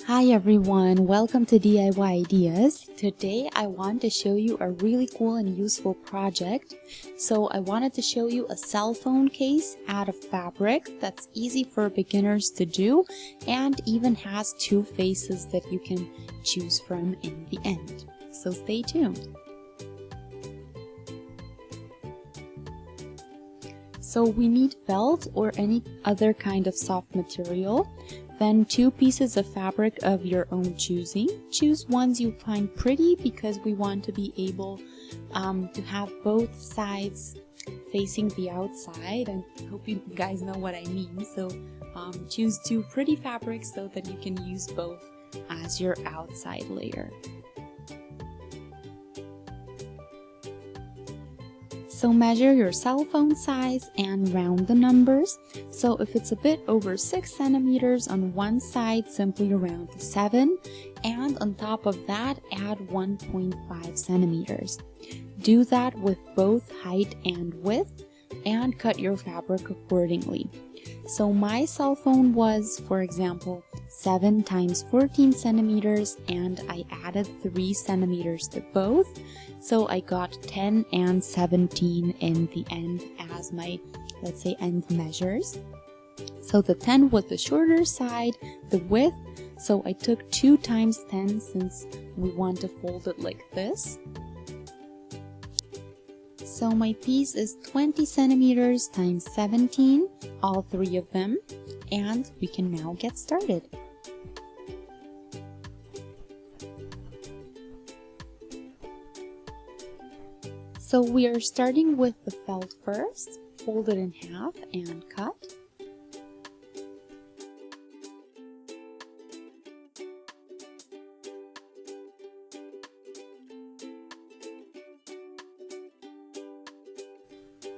Hi everyone, welcome to DIY Ideas. Today I want to show you a really cool and useful project. So I wanted to show you a cell phone case out of fabric that's easy for beginners to do and even has two faces that you can choose from in the end. So stay tuned. So we need felt or any other kind of soft material. Then 2 pieces of fabric of your own choosing. Choose ones you find pretty because we want to be able to have both sides facing the outside, and I hope you guys know what I mean. So choose 2 pretty fabrics so that you can use both as your outside layer. So measure your cell phone size and round the numbers. So if it's a bit over 6 centimeters on one side, simply round to 7, and on top of that add 1.5 centimeters. Do that with both height and width and cut your fabric accordingly. So my cell phone was, for example, 7 times 14 centimeters and I added 3 centimeters to both. So I got 10 and 17 in the end as my, let's say, end measures. So the 10 was the shorter side, the width. So I took 2 times 10 since we want to fold it like this. So my piece is 20 centimeters times 17, all 3 of them, and we can now get started. So we are starting with the felt first, fold it in half and cut.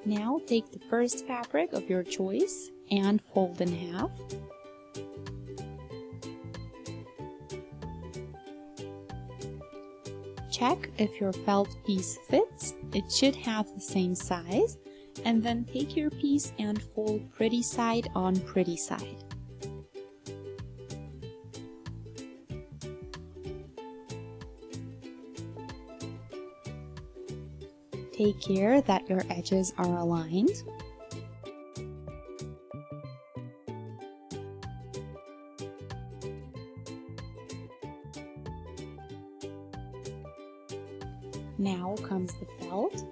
Now take the first fabric of your choice and fold in half. Check if your felt piece fits. It should have the same size. And then take your piece and fold pretty side on pretty side. Take care that your edges are aligned. Now comes the felt.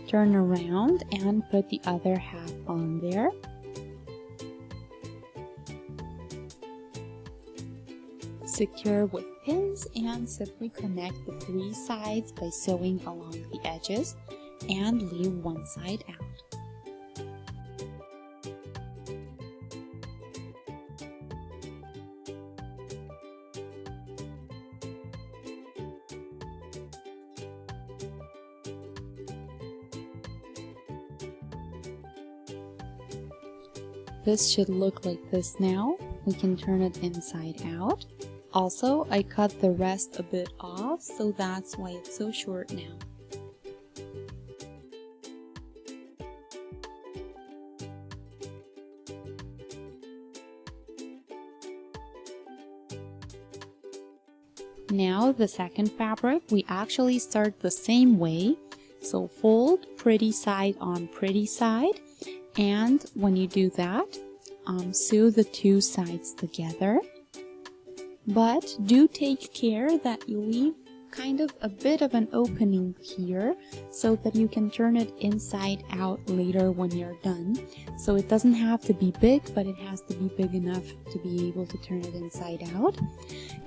Turn around and put the other half on there. Secure with pins and simply connect the 3 sides by sewing along the edges and leave one side out. This should look like this now. We can turn it inside out. Also, I cut the rest a bit off, so that's why it's so short now. Now the second fabric, we actually start the same way. So fold pretty side on pretty side, and when you do that, sew the 2 sides together. But do take care that you leave kind of a bit of an opening here so that you can turn it inside out later when you're done. So it doesn't have to be big, but it has to be big enough to be able to turn it inside out.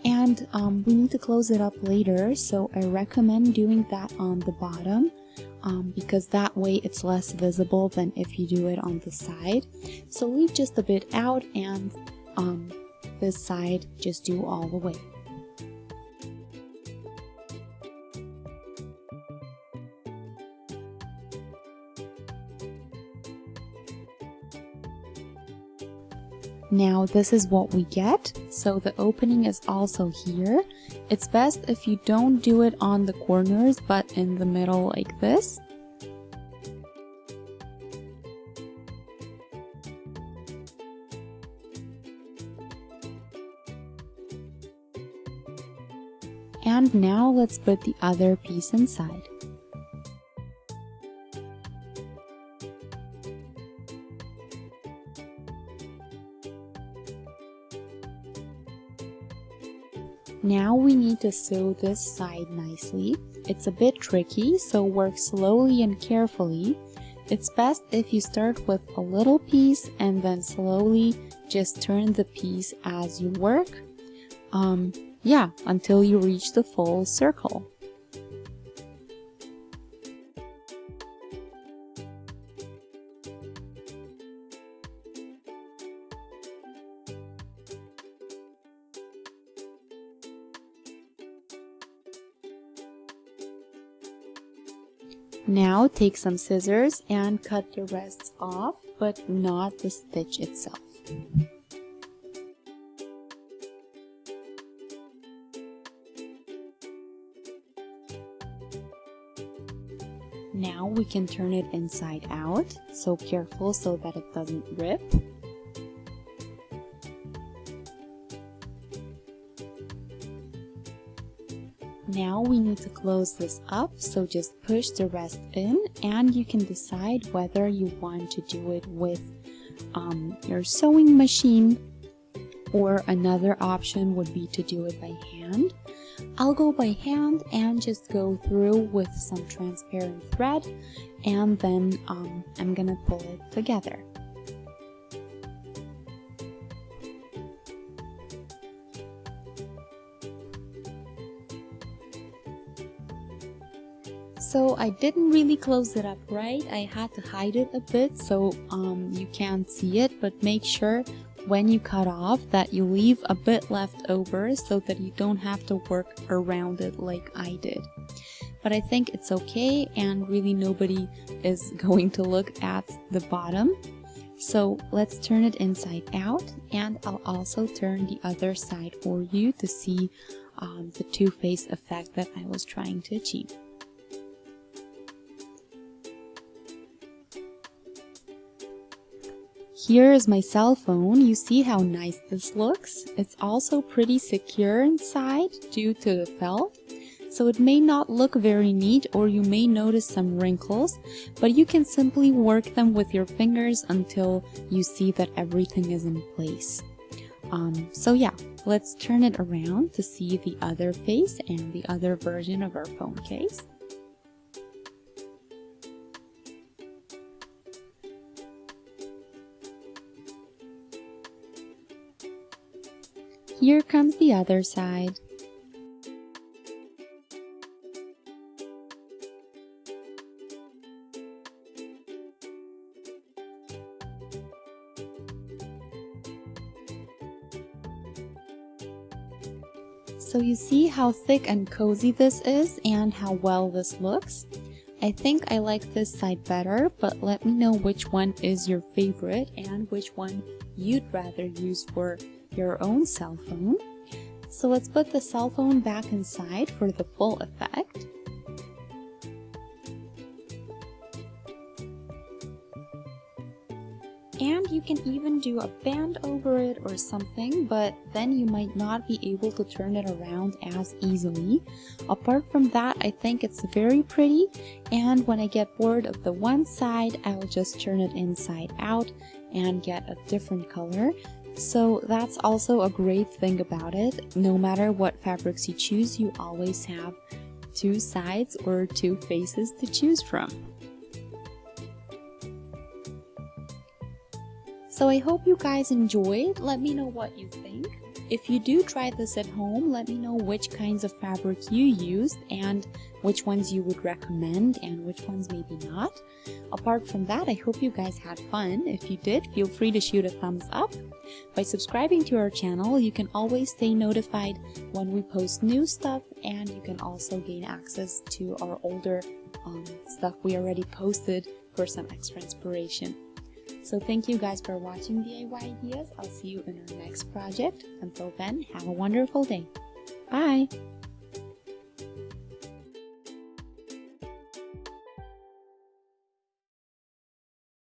And we need to close it up later, so I recommend doing that on the bottom because that way it's less visible than if you do it on the side. So leave just a bit out and this side just do all the way. Now this is what we get. So the opening is also here. It's best if you don't do it on the corners but in the middle like this. And now let's put the other piece inside. Now we need to sew this side nicely. It's a bit tricky, so work slowly and carefully. It's best if you start with a little piece and then slowly just turn the piece as you work. Until you reach the full circle. Now take some scissors and cut the rest off, but not the stitch itself. Now we can turn it inside out, so careful so that it doesn't rip. Now we need to close this up, so just push the rest in, and you can decide whether you want to do it with your sewing machine, or another option would be to do it by hand. I'll go by hand and just go through with some transparent thread, and then I'm gonna pull it together. So I didn't really close it up right. I had to hide it a bit so you can't see it, but make sure when you cut off that you leave a bit left over so that you don't have to work around it like I did. But I think it's okay, and really nobody is going to look at the bottom. So let's turn it inside out, and I'll also turn the other side for you to see the two-face effect that I was trying to achieve. Here is my cell phone. You see how nice this looks? It's also pretty secure inside due to the felt, so it may not look very neat, or you may notice some wrinkles, but you can simply work them with your fingers until you see that everything is in place. So yeah, let's turn it around to see the other face and the other version of our phone case. Here comes the other side. So you see how thick and cozy this is and how well this looks? I think I like this side better, but let me know which one is your favorite and which one you'd rather use for your own cell phone. So let's put the cell phone back inside for the full effect. And you can even do a band over it or something, but then you might not be able to turn it around as easily. Apart from that, I think it's very pretty, and when I get bored of the one side, I'll just turn it inside out and get a different color. So that's also a great thing about it. No matter what fabrics you choose, you always have two sides or two faces to choose from. So I hope you guys enjoyed. Let me know what you think. If you do try this at home, let me know which kinds of fabric you used and which ones you would recommend and which ones maybe not. Apart from that, I hope you guys had fun. If you did, feel free to shoot a thumbs up. By subscribing to our channel, you can always stay notified when we post new stuff, and you can also gain access to our older stuff we already posted for some extra inspiration. So thank you guys for watching DIY Ideas. I'll see you in our next project. Until then, have a wonderful day. Bye!